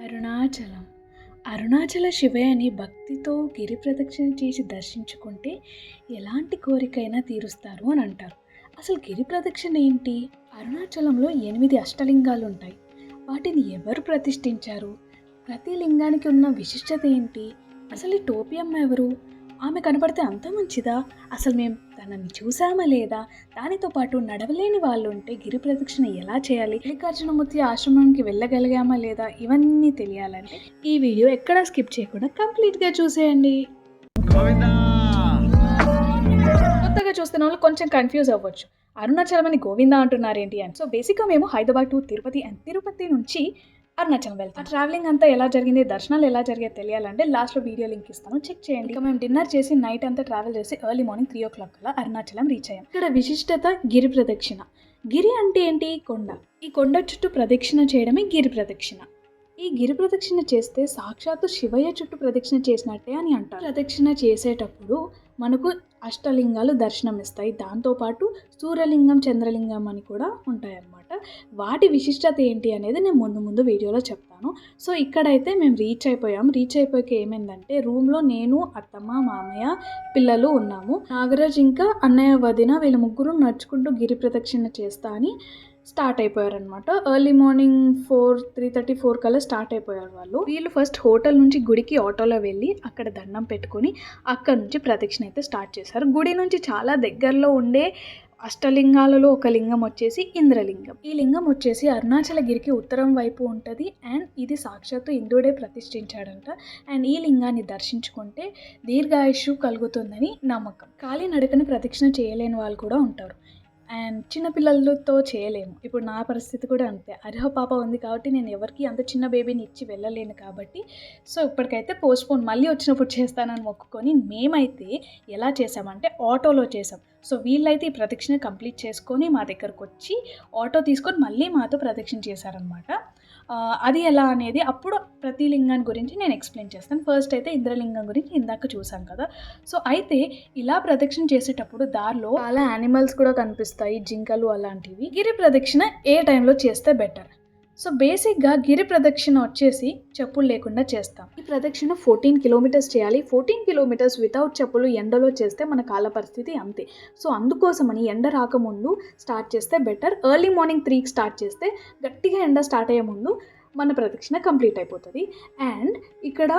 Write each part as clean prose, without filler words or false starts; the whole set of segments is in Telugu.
అరుణాచలం. అరుణాచల శివయ్యని భక్తితో గిరి ప్రదక్షిణ చేసి దర్శించుకుంటే ఎలాంటి కోరికైనా తీరుస్తారు అని అంటారు. అసలు గిరి ప్రదక్షిణ ఏంటి? అరుణాచలంలో 8 అష్టలింగాలు ఉంటాయి. వాటిని ఎవరు ప్రతిష్ఠించారు? ప్రతి లింగానికి ఉన్న విశిష్టత ఏంటి? అసలు ఈ టోపీ అమ్మ ఎవరు? ఆమె కనపడితే అంత మంచిదా? అసలు మేము తనని చూసామా లేదా? దానితో పాటు నడవలేని వాళ్ళు ఉంటే గిరి ప్రదక్షిణ ఎలా చేయాలి? మల్లికార్జునమూర్తి ఆశ్రమానికి వెళ్ళగలిగామా లేదా? ఇవన్నీ తెలియాలంటే ఈ వీడియో ఎక్కడా స్కిప్ చేయకుండా కంప్లీట్గా చూసేయండి. కొత్తగా చూస్తున్న వాళ్ళు కొంచెం కన్ఫ్యూజ్ అవ్వచ్చు. అరుణాచలం అని గోవిందా అంటున్నారేంటి అని. సో బేసిక్గా మేము హైదరాబాద్ టు తిరుపతి అండ్ తిరుపతి నుంచి అరుణాచలం వెళ్తాం. ఆ ట్రావెలింగ్ అంతా ఎలా జరిగింది, దర్శనాలు ఎలా జరిగాయి తెలియాలంటే లాస్ట్లో వీడియో లింక్ ఇస్తాను, చెక్ చేయండి. ఇక మేము డిన్నర్ చేసి నైట్ అంతా ట్రావెల్ చేసి ఎర్లీ మార్నింగ్ 3 o'clock కల్లా అరుణాచలం రీచ్ అయ్యాం. ఇక్కడ విశిష్టత గిరి ప్రదక్షిణ. గిరి అంటే ఏంటి? కొండ. ఈ కొండ చుట్టూ ప్రదక్షిణ చేయడమే గిరి ప్రదక్షిణ. ఈ గిరి ప్రదక్షిణ చేస్తే సాక్షాత్తు శివయ్య చుట్టూ ప్రదక్షిణ చేసినట్టే అని అంటారు. ప్రదక్షిణ చేసేటప్పుడు మనకు అష్టలింగాలు దర్శనమిస్తాయి. దాంతోపాటు సూర్యలింగం, చంద్రలింగం అని కూడా ఉంటాయన్నమాట. వాటి విశిష్టత ఏంటి అనేది నేను ముందు వీడియోలో చెప్తాను. సో ఇక్కడైతే మేము రీచ్ అయిపోయాం. రీచ్ అయిపోయాక ఏమైందంటే రూమ్లో నేను, అత్తమ్మ, మామయ్య, పిల్లలు ఉన్నాము. నాగరాజ్ ఇంకా అన్నయ్య, వదిన వీళ్ళు ముగ్గురు నడుచుకుంటూ గిరి ప్రదక్షిణ చేస్తా అని స్టార్ట్ అయిపోయారనమాట. ఎర్లీ మార్నింగ్ 3:30-4 కల్లా స్టార్ట్ అయిపోయారు వాళ్ళు. వీళ్ళు ఫస్ట్ హోటల్ నుంచి గుడికి ఆటోలో వెళ్ళి అక్కడ దండం పెట్టుకొని అక్కడ నుంచి ప్రదక్షిణ అయితే స్టార్ట్ చేశారు. గుడి నుంచి చాలా దగ్గరలో ఉండే అష్టలింగాలలో ఒక లింగం వచ్చేసి ఇంద్రలింగం. ఈ లింగం వచ్చేసి అరుణాచలగిరికి ఉత్తరం వైపు ఉంటుంది అండ్ ఇది సాక్షాత్తు ఇంద్రుడే ప్రతిష్ఠించాడంట. అండ్ ఈ లింగాన్ని దర్శించుకుంటే దీర్ఘాయుష్షు కలుగుతుందని నమ్మకం. కాలి నడకని ప్రదక్షిణ చేయలేని వాళ్ళు కూడా ఉంటారు అండ్ చిన్నపిల్లలతో చేయలేము. ఇప్పుడు నా పరిస్థితి కూడా అంతే. అర్హ పాప ఉంది కాబట్టి నేను ఎవరికి అంత చిన్న బేబీని ఇచ్చి వెళ్ళలేను కాబట్టి సో ఇప్పటికైతే పోస్ట్పోన్, మళ్ళీ వచ్చినప్పుడు చేస్తానని మొక్కుకొని మేమైతే ఎలా చేసామంటే ఆటోలో చేసాం. సో వీళ్ళైతే ఈ ప్రదక్షిణ కంప్లీట్ చేసుకొని మా దగ్గరకు వచ్చి ఆటో తీసుకొని మళ్ళీ మాతో ప్రదక్షిణ చేశారనమాట. అది ఎలా అనేది అప్పుడు ప్రతి లింగాన్ని గురించి నేను ఎక్స్ప్లెయిన్ చేస్తాను. ఫస్ట్ అయితే ఇంద్రలింగం గురించి ఇందాక చూసాం కదా. సో అయితే ఇలా ప్రదక్షిణ చేసేటప్పుడు దారిలో చాలా యానిమల్స్ కూడా కనిపిస్తాయి, జింకలు అలాంటివి. గిరి ప్రదక్షిణ ఏ టైంలో చేస్తే బెటర్? సో బేసిక్గా గిరి ప్రదక్షిణ వచ్చేసి చెప్పులు లేకుండా చేస్తాం. ఈ ప్రదక్షిణ 14 kilometers చేయాలి. 14 kilometers వితౌట్ చెప్పులు ఎండలో చేస్తే మన కాళ్ళ పరిస్థితి అంతే. సో అందుకోసమని ఎండ రాకముందు స్టార్ట్ చేస్తే బెటర్. ఎర్లీ మార్నింగ్ 3కి స్టార్ట్ చేస్తే గట్టిగా ఎండ స్టార్ట్ అయ్యే ముందు మన ప్రదక్షిణ కంప్లీట్ అయిపోతుంది. అండ్ ఇక్కడ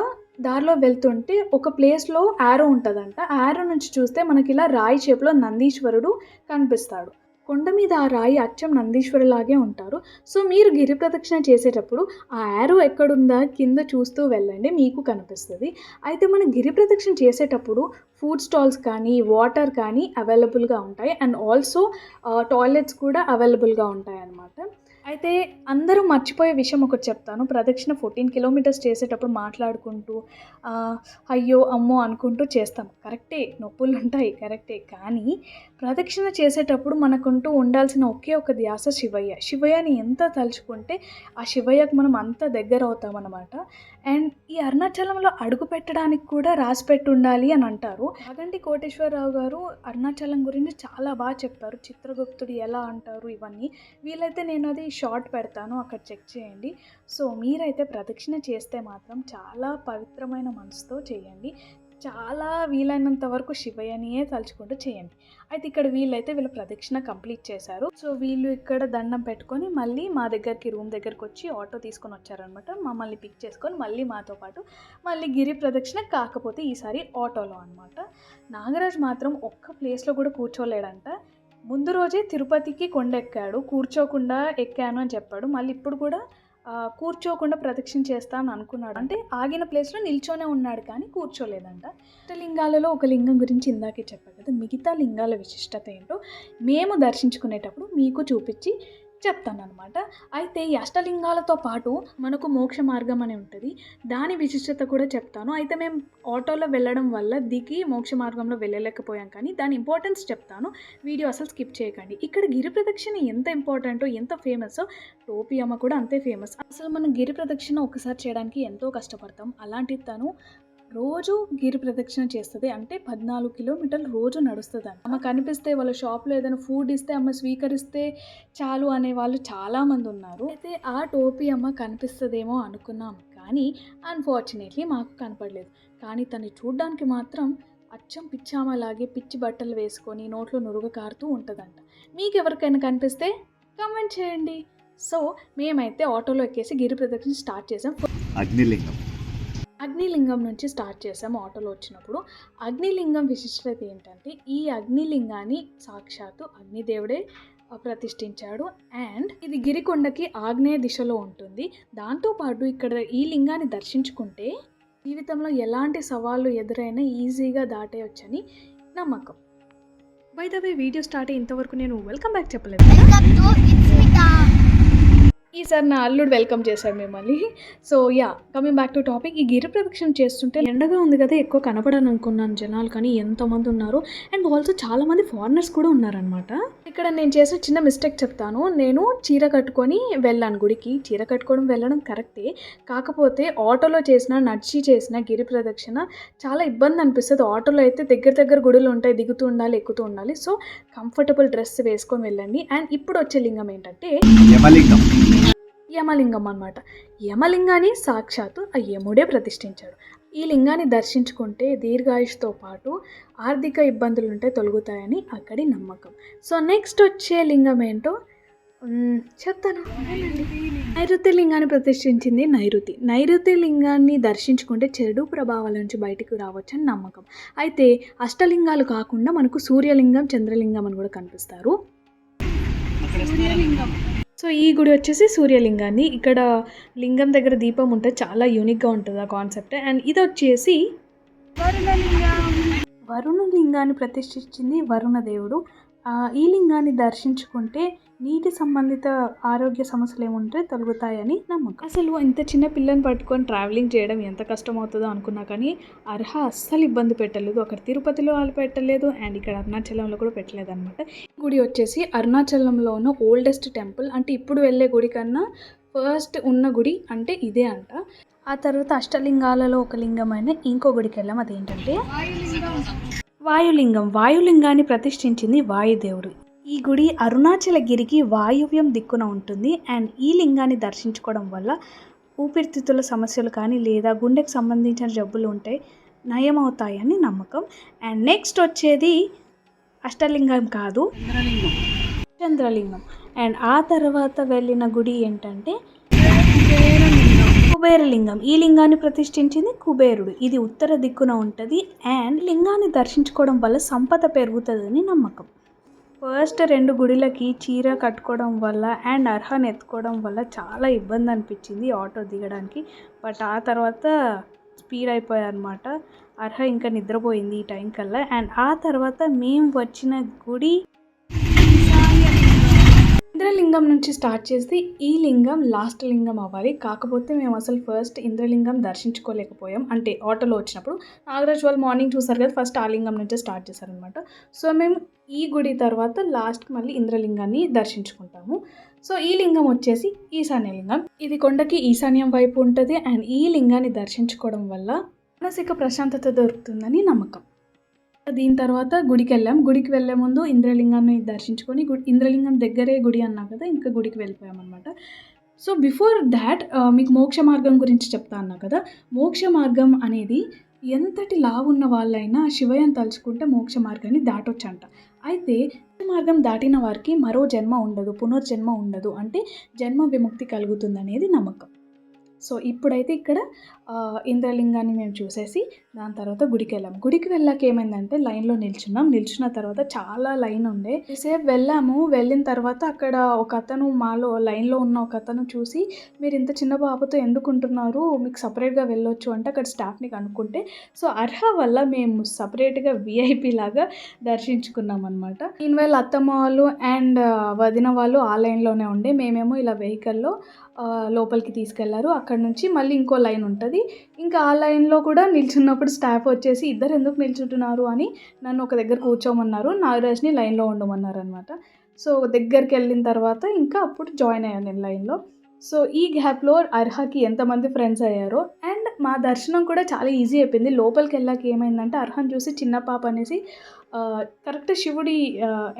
దారిలో వెళ్తుంటే ఒక ప్లేస్లో యారో ఉంటుందంట. యారో నుంచి చూస్తే మనకి ఇలా రాయి షేప్లో నందీశ్వరుడు కనిపిస్తాడు. కొండ మీద ఆ రాయి అచ్చం నందీశ్వరులాగే ఉంటారు. సో మీరు గిరి ప్రదక్షిణ చేసేటప్పుడు ఆ యారో ఎక్కడుందా కింద చూస్తూ వెళ్ళండి, మీకు కనిపిస్తుంది. అయితే మనం గిరి ప్రదక్షిణ చేసేటప్పుడు ఫుడ్ స్టాల్స్ కానీ వాటర్ కానీ అవైలబుల్గా ఉంటాయి అండ్ ఆల్సో టాయిలెట్స్ కూడా అవైలబుల్గా ఉంటాయి అన్నమాట. అయితే అందరూ మర్చిపోయే విషయం ఒకటి చెప్తాను. ప్రదక్షిణ 14 kilometers చేసేటప్పుడు మాట్లాడుకుంటూ అయ్యో అమ్మో అనుకుంటూ చేస్తాం. కరెక్టే, నొప్పులు ఉంటాయి, కరెక్టే. కానీ ప్రదక్షిణ చేసేటప్పుడు మనకుంటూ ఉండాల్సిన ఒకే ఒక ధ్యాస శివయ్య. శివయ్యని ఎంత తలుచుకుంటే ఆ శివయ్యకు మనం అంత దగ్గర అవుతామన్నమాట. అండ్ ఈ అరుణాచలంలో అడుగు పెట్టడానికి కూడా రాసిపెట్టి ఉండాలి అని అంటారు. యాగంటి కోటేశ్వరరావు గారు అరుణాచలం గురించి చాలా బాగా చెప్పారు. చిత్రగుప్తుడు ఎలా అంటారు ఇవన్నీ. వీలైతే నేను అది షార్ట్ పెడతాను, అక్కడ చెక్ చేయండి. సో మీరైతే ప్రదక్షిణ చేస్తే మాత్రం చాలా పవిత్రమైన మనసుతో చేయండి. చాలా వీలైనంత వరకు శివయ్యనియే తలుచుకుంటూ చేయండి. అయితే ఇక్కడ వీళ్ళైతే వీళ్ళ ప్రదక్షిణ కంప్లీట్ చేశారు. సో వీళ్ళు ఇక్కడ దండం పెట్టుకొని మళ్ళీ మా దగ్గరికి రూమ్ దగ్గరికి వచ్చి ఆటో తీసుకొని వచ్చారనమాట. మమ్మల్ని పిక్ చేసుకొని మళ్ళీ మాతో పాటు మళ్ళీ గిరి ప్రదక్షిణ, కాకపోతే ఈసారి ఆటోలో అనమాట. నాగరాజ్ మాత్రం ఒక్క ప్లేస్లో కూడా కూర్చోలేడంట. ముందు రోజే తిరుపతికి కొండ ఎక్కాడు, కూర్చోకుండా ఎక్కాను అని చెప్పాడు. మళ్ళీ ఇప్పుడు కూడా కూర్చోకుండా ప్రదక్షిణ చేస్తాను అనుకున్నాడు. అంటే ఆగిన ప్లేస్లో నిల్చొనే ఉన్నాడు కానీ కూర్చోలేదంట. అష్టలింగాలలో ఒక లింగం గురించి ఇందాకే చెప్పాను కదా, మిగతా లింగాల విశిష్టత ఏంటో మేము దర్శించుకునేటప్పుడు మీకు చూపించి చెప్తానమాట. అయితే ఈ అష్టలింగాలతో పాటు మనకు మోక్ష మార్గం అని ఉంటుంది, దాని విశిష్టత కూడా చెప్తాను. అయితే మేము ఆటోలో వెళ్ళడం వల్ల దిగి మోక్ష మార్గంలో వెళ్ళలేకపోయాం కానీ దాని ఇంపార్టెన్స్ చెప్తాను. వీడియో అసలు స్కిప్ చేయకండి. ఇక్కడ గిరి ప్రదక్షిణ ఎంత ఇంపార్టెంటో, ఎంత ఫేమస్సో టోపీ అమ్మ కూడా అంతే ఫేమస్. అసలు మనం గిరి ప్రదక్షిణ ఒకసారి చేయడానికి ఎంతో కష్టపడతాం. అలాంటి తను రోజు గిరి ప్రదక్షిణ చేస్తది. అంటే 14 కిలోమీటర్లు రోజు నడుస్తదంట. ఆమె కనిపిస్తే వాళ్ళ షాప్‌లో ఏదైనా ఫుడ్ ఇస్తే ఆమె స్వీకరిస్తే చాలు అనేవాళ్ళు చాలామందున్నారు. అయితే ఆ టోపీ అమ్మ కనిపిస్తదేమో అనుకున్నాం. కానీ అన్‌ఫార్చునేట్‌లీ మాకు కనపడలేదు. కానీ తనని చూడ్డానికి మాత్రం అచ్చం పిచ్చామలాగే పిచ్చి బట్టలు వేసుకొని నోట్లో నురుగ కారుతూ ఉంటదంట. మీకెవరికైనా కనిపిస్తే కామెంట్ చేయండి. సో, మేమైతే ఆటోలో ఎక్కేసి గిరి ప్రదక్షిణ స్టార్ట్ చేసాం. అగ్నిలింగం అగ్నిలింగం నుంచి స్టార్ట్ చేసాము ఆటోలో వచ్చినప్పుడు. అగ్నిలింగం విశిష్టత ఏంటంటే, ఈ అగ్నిలింగాన్ని సాక్షాత్తు అగ్నిదేవుడే ప్రతిష్ఠించాడు. అండ్ ఇది గిరికొండకి ఆగ్నేయ దిశలో ఉంటుంది. దాంతోపాటు ఇక్కడ ఈ లింగాన్ని దర్శించుకుంటే జీవితంలో ఎలాంటి సవాళ్ళు ఎదురైనా ఈజీగా దాటేయొచ్చని నమ్మకం. By the way video start అయ్యి ఇంతవరకు నేను వెల్కమ్ బ్యాక్ చెప్పలేదు. ఈసారి నా అల్లుడు వెల్కమ్ చేశాడు మిమ్మల్ని. So coming back to topic. ఈ గిరి ప్రదక్షిణ చేస్తుంటే ఎండగా ఉంది కదా, ఎక్కువ కనపడని అనుకున్నాను జనాలు, కానీ ఎంతమంది ఉన్నారు. అండ్ ఆల్సో చాలామంది ఫారినర్స్ కూడా ఉన్నారనమాట. ఇక్కడ నేను చేసిన చిన్న మిస్టేక్ చెప్తాను. నేను చీర కట్టుకొని వెళ్ళాను గుడికి. చీర కట్టుకోవడం వెళ్ళడం కరెక్టే, కాకపోతే ఆటోలో నడిచి చేసిన గిరి ప్రదక్షిణ చాలా ఇబ్బంది అనిపిస్తుంది. ఆటోలో అయితే దగ్గర గుడులు ఉంటాయి, దిగుతూ ఉండాలి, ఎక్కుతూ ఉండాలి. సో కంఫర్టబుల్ డ్రెస్ వేసుకొని వెళ్ళండి. అండ్ ఇప్పుడు వచ్చే లింగం ఏంటంటే యమలింగం అన్నమాట. యమలింగాన్ని సాక్షాత్తు ఆ యముడే ప్రతిష్ఠించాడు. ఈ లింగాన్ని దర్శించుకుంటే దీర్ఘాయుష్తో పాటు ఆర్థిక ఇబ్బందులు ఉంటే తొలగుతాయని అక్కడి నమ్మకం. సో నెక్స్ట్ వచ్చే లింగం ఏంటో చెప్తాను. నైరుతి లింగాన్ని ప్రతిష్ఠించింది నైరుతి లింగాన్ని దర్శించుకుంటే చెడు ప్రభావాల నుంచి బయటకు రావచ్చని నమ్మకం. అయితే అష్టలింగాలు కాకుండా మనకు సూర్యలింగం, చంద్రలింగం అని కూడా కనిపిస్తారు. సో ఈ గుడి వచ్చేసి సూర్యలింగాన్ని, ఇక్కడ లింగం దగ్గర దీపం ఉంటే చాలా యూనిక్గా ఉంటుంది ఆ కాన్సెప్ట్. అండ్ ఇది వచ్చేసి వరుణ లింగాన్ని ప్రతిష్ఠించింది వరుణ దేవుడు. ఈ లింగాన్ని దర్శించుకుంటే నీటి సంబంధిత ఆరోగ్య సమస్యలు ఏముంటే తొలగుతాయని నమ్మకం. అసలు ఇంత చిన్న పిల్లని పట్టుకొని ట్రావెలింగ్ చేయడం ఎంత కష్టం అవుతుందో అనుకున్నా, కానీ అర్హ అస్సలు ఇబ్బంది పెట్టలేదు. అక్కడ తిరుపతిలో వాళ్ళు పెట్టలేదు, అండ్ ఇక్కడ అరుణాచలంలో కూడా పెట్టలేదు అనమాట. గుడి వచ్చేసి అరుణాచలంలో ఉన్న ఓల్డెస్ట్ టెంపుల్. అంటే ఇప్పుడు వెళ్ళే గుడి కన్నా ఫస్ట్ ఉన్న గుడి అంటే ఇదే అంట. ఆ తర్వాత అష్టలింగాలలో ఒక లింగమైన ఇంకో గుడికి వెళ్ళాం. అదేంటంటే వాయులింగాన్ని ప్రతిష్ఠించింది వాయుదేవుడు. ఈ గుడి అరుణాచలగిరికి వాయువ్యం దిక్కున ఉంటుంది. అండ్ ఈ లింగాన్ని దర్శించుకోవడం వల్ల ఊపిరితిత్తుల సమస్యలు కానీ లేదా గుండెకు సంబంధించిన జబ్బులు ఉంటే నయమవుతాయని నమ్మకం. అండ్ నెక్స్ట్ వచ్చేది అష్టలింగం కాదు, చంద్రలింగం. అండ్ ఆ తర్వాత వెళ్ళిన గుడి ఏంటంటే కుబేరలింగం. ఈ లింగాన్ని ప్రతిష్ఠించింది కుబేరుడు. ఇది ఉత్తర దిక్కున ఉంటుంది. అండ్ లింగాన్ని దర్శించుకోవడం వల్ల సంపద పెరుగుతుందని నమ్మకం. ఫస్ట్ 2 గుడిలకి చీర కట్టుకోవడం వల్ల అండ్ అర్హను ఎత్తుకోవడం వల్ల చాలా ఇబ్బంది అనిపించింది ఆటో దిగడానికి. బట్ ఆ తర్వాత స్పీడ్ అయిపోయారనమాట. అర్హ ఇంకా నిద్రపోయింది ఈ టైం కల్లా. అండ్ ఆ తర్వాత మేము వచ్చిన గుడి ఇంద్రలింగం నుంచి స్టార్ట్ చేసి ఈ లింగం లాస్ట్ లింగం అవ్వాలి. కాకపోతే మేము అసలు ఫస్ట్ ఇంద్రలింగం దర్శించుకోలేకపోయాం. అంటే ఆటోలో వచ్చినప్పుడు నాగరాజ్ వాళ్ళు మార్నింగ్ చూసారు కదా, ఫస్ట్ ఆ లింగం నుంచే స్టార్ట్ చేశారనమాట. సో మేము ఈ గుడి తర్వాత లాస్ట్కి మళ్ళీ ఇంద్రలింగాన్ని దర్శించుకుంటాము. సో ఈ లింగం వచ్చేసి ఈశాన్య లింగం. ఇది కొండకి ఈశాన్యం వైపు ఉంటుంది. అండ్ ఈ లింగాన్ని దర్శించుకోవడం వల్ల మానసిక ప్రశాంతత దొరుకుతుందని నమ్మకం. దీని తర్వాత గుడికి వెళ్ళాం. గుడికి వెళ్ళే ముందు ఇంద్రలింగాన్ని దర్శించుకొని ఇంద్రలింగం దగ్గరే గుడి అన్నాం కదా, ఇంకా గుడికి వెళ్ళిపోయాం అనమాట. సో బిఫోర్ దాట్ మీకు మోక్ష మార్గం గురించి చెప్తా అన్నా కదా. మోక్ష మార్గం అనేది ఎంతటి లావున్న వాళ్ళైనా శివయ్యను తలుచుకుంటే మోక్ష మార్గాన్ని దాటొచ్చంట. అయితే మార్గం దాటిన వారికి మరో జన్మ ఉండదు, పునర్జన్మ ఉండదు, అంటే జన్మ విముక్తి కలుగుతుంది అనేది నమ్మకం. సో ఇప్పుడైతే ఇక్కడ ఇంద్రలింగాన్ని మేము చూసేసి దాని తర్వాత గుడికి వెళ్ళాం. గుడికి వెళ్ళాక ఏమైందంటే లైన్లో నిల్చున్న తర్వాత చాలా లైన్ ఉండే. సేపు వెళ్ళాము. వెళ్ళిన తర్వాత అక్కడ ఒక అతను మాలో లైన్లో ఉన్న ఒక అతను చూసి, మీరు ఇంత చిన్న బాబుతో ఎందుకు ఉంటున్నారు, మీకు సపరేట్గా వెళ్ళొచ్చు అంటే అక్కడ స్టాఫ్ని కనుక్కుంటే, సో అర్హ వల్ల మేము సపరేట్గా విఐపి లాగా దర్శించుకున్నాం అనమాట. దీనివల్ల అత్తమ్మ వాళ్ళు అండ్ వదిన వాళ్ళు ఆ లైన్లోనే ఉండే, మేమేమో ఇలా వెహికల్లో లోపలికి తీసుకెళ్లారు. అక్కడ నుంచి మళ్ళీ ఇంకో లైన్ ఉంటుంది. ఇంకా ఆ లైన్లో కూడా నిల్చున్నప్పుడు స్టాఫ్ వచ్చేసి, ఇద్దరు ఎందుకు నిల్చుంటున్నారు అని నన్ను ఒక దగ్గర కూర్చోమన్నారు. నాగరాజ్ని లైన్లో ఉండమన్నారు అనమాట. సో దగ్గరికి వెళ్ళిన తర్వాత ఇంకా అప్పుడు జాయిన్ అయ్యాను నేను లైన్లో. సో ఈ గ్యాప్లో అర్హకి ఎంతమంది ఫ్రెండ్స్ అయ్యారో అండ్ మా దర్శనం కూడా చాలా ఈజీ అయిపోయింది. లోపలికెళ్ళాక ఏమైందంటే అర్హన్ చూసి చిన్న పాప అనేసి కరెక్ట్ శివుడి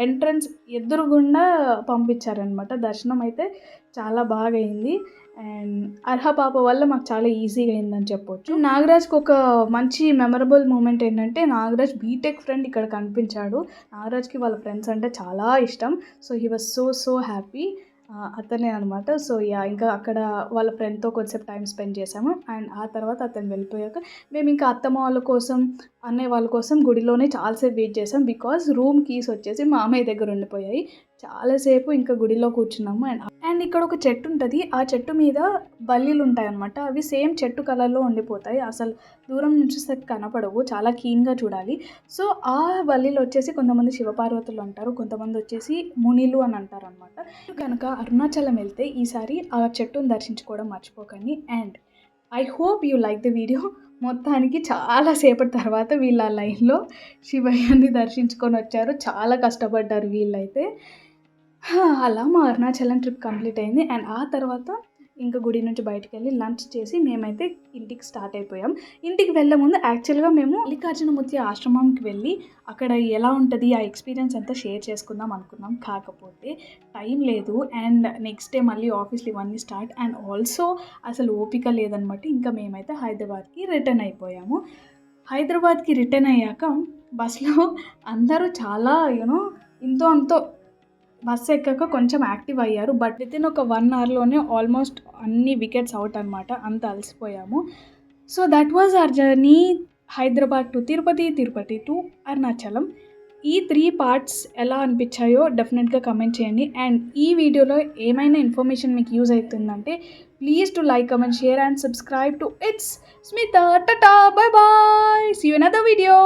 ఎంట్రన్స్ ఎదురుగుండా పంపించారనమాట. దర్శనం అయితే చాలా బాగా అయింది. అండ్ అర్హ పాప వల్ల మాకు చాలా ఈజీగా అయిందని చెప్పొచ్చు. నాగరాజ్‌కి ఒక మంచి మెమరబుల్ మూమెంట్ ఏంటంటే నాగరాజ్ బీటెక్ ఫ్రెండ్ ఇక్కడ కనిపించాడు. నాగరాజ్‌కి వాళ్ళ ఫ్రెండ్స్ అంటే చాలా ఇష్టం. So he was so happy. అతనే అనమాట. సో ఇంకా అక్కడ వాళ్ళ ఫ్రెండ్‌తో కొద్దిసేపు టైమ్ స్పెండ్ చేశాము. అండ్ ఆ తర్వాత అతను వెళ్ళిపోయాక మేము ఇంకా అత్తమ్మ వాళ్ళ కోసం, అన్నయ్య వాళ్ళ కోసం గుడిలోనే చాలాసేపు వెయిట్ చేసాం. బికాజ్ రూమ్ కీస్ వచ్చేసి మామయ్య దగ్గర ఉండిపోయాయి. చాలాసేపు ఇంకా గుడిలో కూర్చున్నాము. అండ్ ఇక్కడ ఒక చెట్టు ఉంటుంది. ఆ చెట్టు మీద బల్లీలు ఉంటాయన్నమాట. అవి సేమ్ చెట్టు కలర్లో ఉండిపోతాయి. అసలు దూరం నుంచి కనపడవు. చాలా కీన్గా చూడాలి. సో ఆ బల్లీలు వచ్చేసి కొంతమంది శివపార్వతులు అంటారు, కొంతమంది వచ్చేసి మునిలు అని అంటారు అనమాట. కనుక అరుణాచలం వెళ్తే ఈసారి ఆ చెట్టును దర్శించుకోవడం మర్చిపోకండి. And I hope you like the video. మొత్తానికి చాలా సేపటి తర్వాత వీళ్ళు ఆ లైన్లో శివయ్యని దర్శించుకొని వచ్చారు. చాలా కష్టపడ్డారు వీళ్ళైతే. అలా మా అరుణాచలం ట్రిప్ కంప్లీట్ అయింది. అండ్ ఆ తర్వాత ఇంకా గుడి నుంచి బయటికి వెళ్ళి లంచ్ చేసి మేమైతే ఇంటికి స్టార్ట్ అయిపోయాం. ఇంటికి వెళ్ళే ముందు యాక్చువల్గా మేము మల్లికార్జునమూర్తి ఆశ్రమంకి వెళ్ళి అక్కడ ఎలా ఉంటుంది ఆ ఎక్స్పీరియన్స్ అంతా షేర్ చేసుకుందాం అనుకున్నాం. కాకపోతే టైం లేదు. అండ్ నెక్స్ట్ డే మళ్ళీ ఆఫీస్లో ఇవన్నీ స్టార్ట్. అండ్ ఆల్సో అసలు ఓపిక లేదనమాట. ఇంకా మేమైతే హైదరాబాద్కి రిటర్న్ అయిపోయాము. హైదరాబాద్కి రిటర్న్ అయ్యాక బస్లో అందరూ చాలా ఇంతో అంతో బస్సు ఎక్కాక కొంచెం యాక్టివ్ అయ్యారు. బట్ వితిన్ ఒక 1 అవర్లోనే ఆల్మోస్ట్ అన్ని వికెట్స్ అవుట్ అనమాట. అంత అలసిపోయాము. So that was our journey Hyderabad to Tirupati, Tirupati to Arunachalam. ఈ 3 పార్ట్స్ ఎలా అనిపించాయో డెఫినెట్గా కమెంట్ చేయండి. అండ్ ఈ వీడియోలో ఏమైనా ఇన్ఫర్మేషన్ మీకు యూజ్ అవుతుందంటే please to like, comment, share and subscribe to it's Smitha. Tata, bye bye, see you in another video.